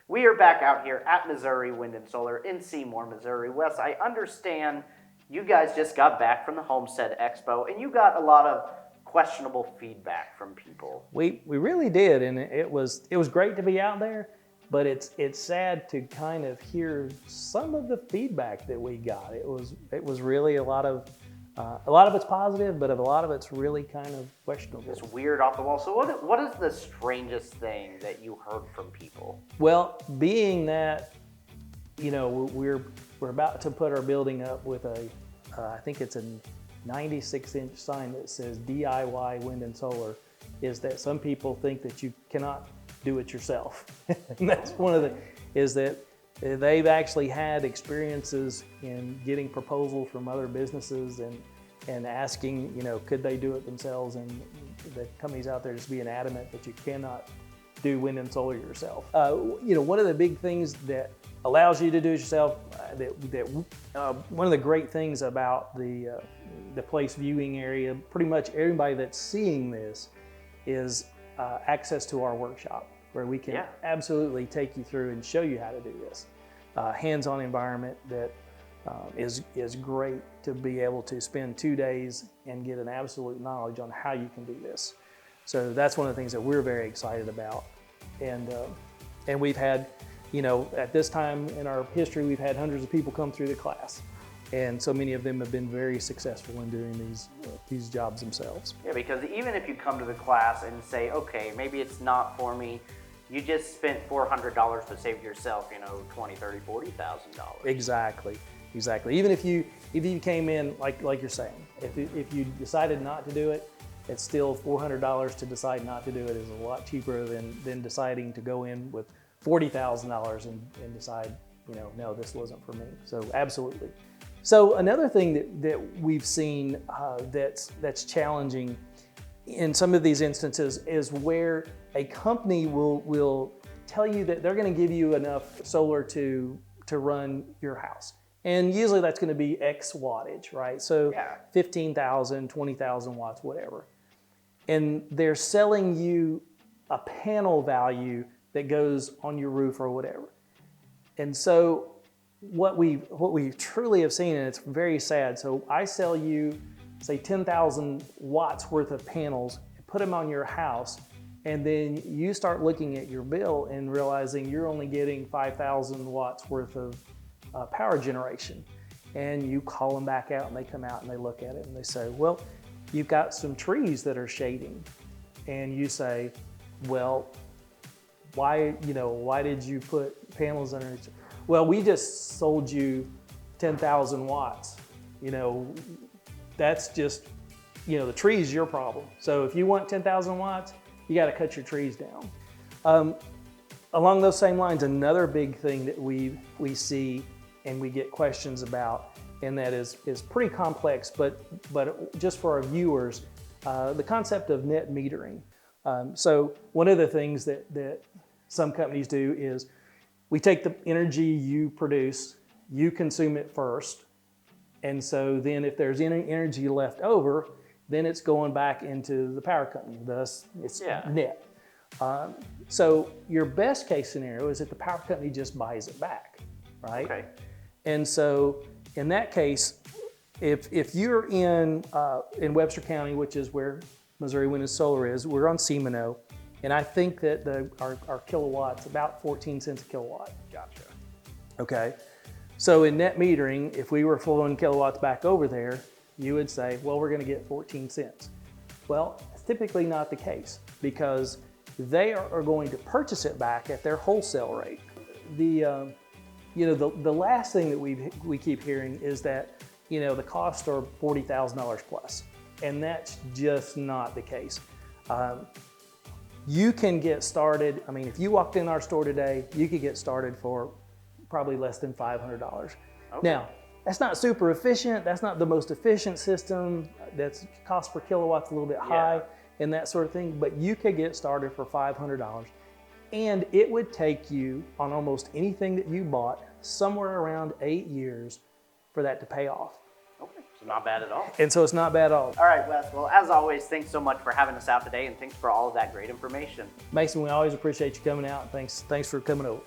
We are back out here at Missouri Wind and Solar in Seymour, Missouri. Wes, I understand you guys just got back from the Homestead Expo, and you got a lot of questionable feedback from people. We really did, and it was great to be out there, but it's sad to kind of hear some of the feedback that we got. It was really a lot of it's positive, but a lot of it's really kind of questionable. It's weird off the wall. So what is the strangest thing that you heard from people? Well, being that, you know, we're about to put our building up with I think it's a 96-inch sign that says DIY Wind and Solar, is that some people think that you cannot do it yourself. And that's one of is that they've actually had experiences in getting proposals from other businesses and asking, you know, could they do it themselves, and the companies out there just being adamant that you cannot do wind and solar yourself. You know, one of the big things that allows you to do it yourself, one of the great things about the place viewing area, pretty much everybody that's seeing this, is access to our workshop, where we can absolutely take you through and show you how to do this. Hands-on environment that is great to be able to spend 2 days and get an absolute knowledge on how you can do this. So that's one of the things that we're very excited about. And we've had, you know, at this time in our history, we've had hundreds of people come through the class. And so many of them have been very successful in doing these jobs themselves. Yeah, because even if you come to the class and say, okay, maybe it's not for me, you just spent $400 to save yourself, you know, $20,000, $30,000, $40,000. Exactly. Even if you came in like you're saying, if you decided not to do it, it's still $400 to decide not to do it is a lot cheaper than deciding to go in with $40,000 and decide, you know, no, this wasn't for me. So absolutely. So another thing that we've seen that's challenging in some of these instances is where a company will tell you that they're going to give you enough solar to run your house. And usually that's going to be X wattage, right? So 15,000, 20,000 watts, whatever. And they're selling you a panel value that goes on your roof or whatever. And so what we truly have seen, and it's very sad, so I sell you, say, 10,000 watts worth of panels, put them on your house, and then you start looking at your bill and realizing you're only getting 5,000 watts worth of power generation. And you call them back out, and they come out and they look at it and they say, well, you've got some trees that are shading. And you say, well, why did you put panels underneath? Well, we just sold you 10,000 watts. You know, that's just, you know, the tree is your problem. So if you want 10,000 watts, you got to cut your trees down. Along those same lines, another big thing that we see and we get questions about, and that is pretty complex, but just for our viewers, the concept of net metering. So one of the things that some companies do is we take the energy you produce, you consume it first, and so then if there's any energy left over, then it's going back into the power company, thus it's net. So your best case scenario is that the power company just buys it back, right? Okay. And so in that case, if you're in Webster County, which is where Missouri Wind and Solar is, we're on Seminole, and I think that our kilowatt's about 14 cents a kilowatt. Gotcha. Okay. So in net metering, if we were flowing kilowatts back over there, you would say, well, we're going to get 14 cents. Well, it's typically not the case, because they are going to purchase it back at their wholesale rate. The last thing that we keep hearing is that, you know, the costs are $40,000 plus, and that's just not the case. You can get started. I mean, if you walked in our store today, you could get started for probably less than $500. Okay. Now, that's not super efficient. That's not the most efficient system. That's cost per kilowatt's a little bit high and that sort of thing, but you could get started for $500. And it would take you, on almost anything that you bought, somewhere around 8 years for that to pay off. Okay, so not bad at all. And so it's not bad at all. All right, Wes, well, as always, thanks so much for having us out today, and thanks for all of that great information. Mason, we always appreciate you coming out. Thanks for coming over.